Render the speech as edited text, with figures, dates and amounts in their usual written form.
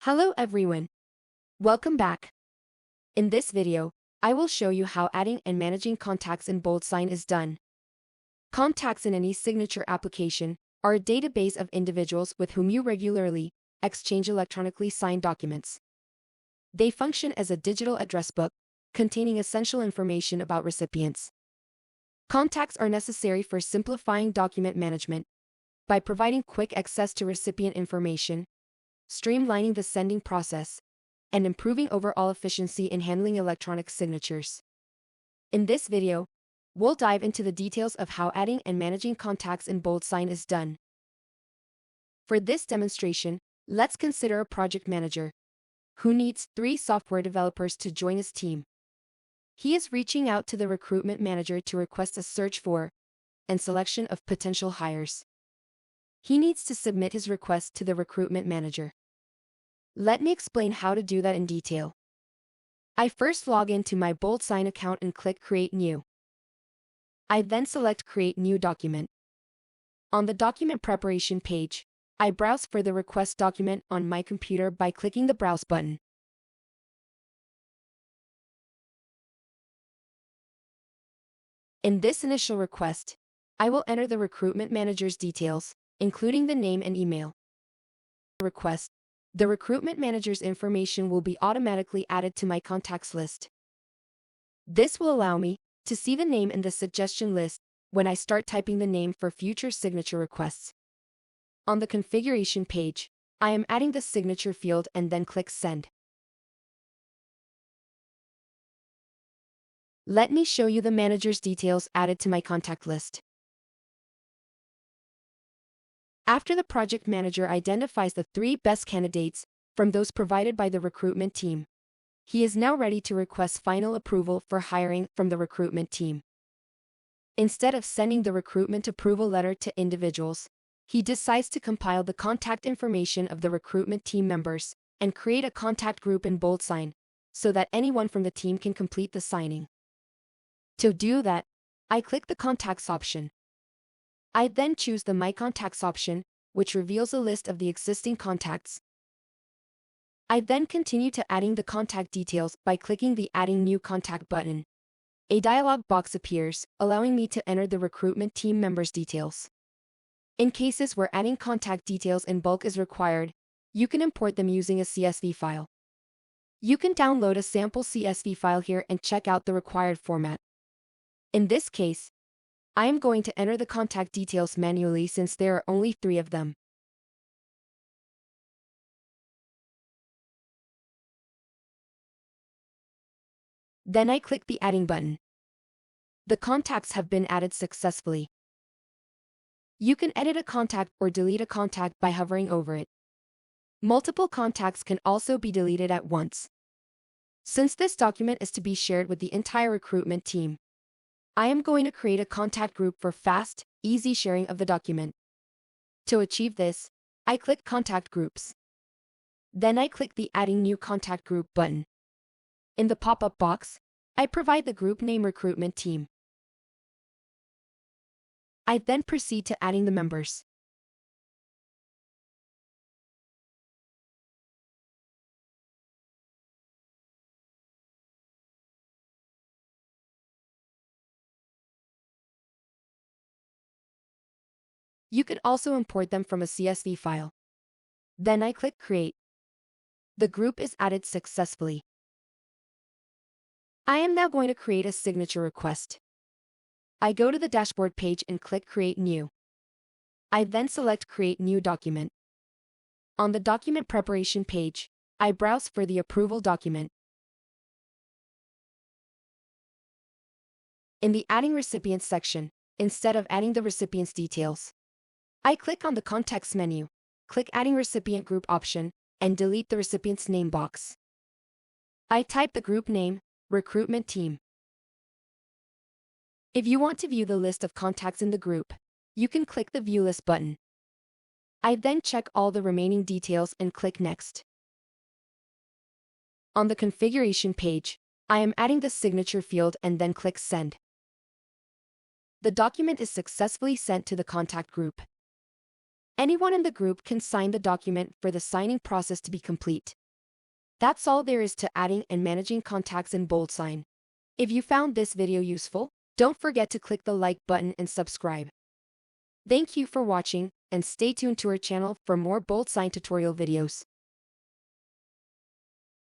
Hello everyone. Welcome back. In this video, I will show you how adding and managing contacts in BoldSign is done. Contacts in an eSignature application are a database of individuals with whom you regularly exchange electronically signed documents. They function as a digital address book containing essential information about recipients. Contacts are necessary for simplifying document management by providing quick access to recipient information, streamlining the sending process, and improving overall efficiency in handling electronic signatures. In this video, we'll dive into the details of how adding and managing contacts in BoldSign is done. For this demonstration, let's consider a project manager who needs 3 software developers to join his team. He is reaching out to the recruitment manager to request a search for and selection of potential hires. He needs to submit his request to the recruitment manager. Let me explain how to do that in detail. I first log into my BoldSign account and click Create New. I then select Create New Document. On the document preparation page, I browse for the request document on my computer by clicking the Browse button. In this initial request, I will enter the recruitment manager's details, including the name and email. The recruitment manager's information will be automatically added to my contacts list. This will allow me to see the name in the suggestion list when I start typing the name for future signature requests. On the configuration page, I am adding the signature field and then click Send. Let me show you the manager's details added to my contact list. After the project manager identifies the 3 best candidates from those provided by the recruitment team, he is now ready to request final approval for hiring from the recruitment team. Instead of sending the recruitment approval letter to individuals, he decides to compile the contact information of the recruitment team members and create a contact group in BoldSign so that anyone from the team can complete the signing. To do that, I click the Contacts option. I then choose the My Contacts option, which reveals a list of the existing contacts. I then continue to adding the contact details by clicking the Adding New Contact button. A dialog box appears, allowing me to enter the recruitment team members' details. In cases where adding contact details in bulk is required, you can import them using a CSV file. You can download a sample CSV file here and check out the required format. In this case, I am going to enter the contact details manually since there are only 3 of them. Then I click the Adding button. The contacts have been added successfully. You can edit a contact or delete a contact by hovering over it. Multiple contacts can also be deleted at once. Since this document is to be shared with the entire recruitment team, I am going to create a contact group for fast, easy sharing of the document. To achieve this, I click Contact Groups. Then I click the Adding New Contact Group button. In the pop-up box, I provide the group name Recruitment Team. I then proceed to adding the members. You can also import them from a CSV file. Then I click Create. The group is added successfully. I am now going to create a signature request. I go to the dashboard page and click Create New. I then select Create New Document. On the document preparation page, I browse for the approval document. In the Adding Recipients section, instead of adding the recipient's details, I click on the Context menu, click Adding Recipient Group option, and delete the recipient's name box. I type the group name, Recruitment Team. If you want to view the list of contacts in the group, you can click the View List button. I then check all the remaining details and click Next. On the configuration page, I am adding the signature field and then click Send. The document is successfully sent to the contact group. Anyone in the group can sign the document for the signing process to be complete. That's all there is to adding and managing contacts in BoldSign. If you found this video useful, don't forget to click the like button and subscribe. Thank you for watching, and stay tuned to our channel for more BoldSign tutorial videos.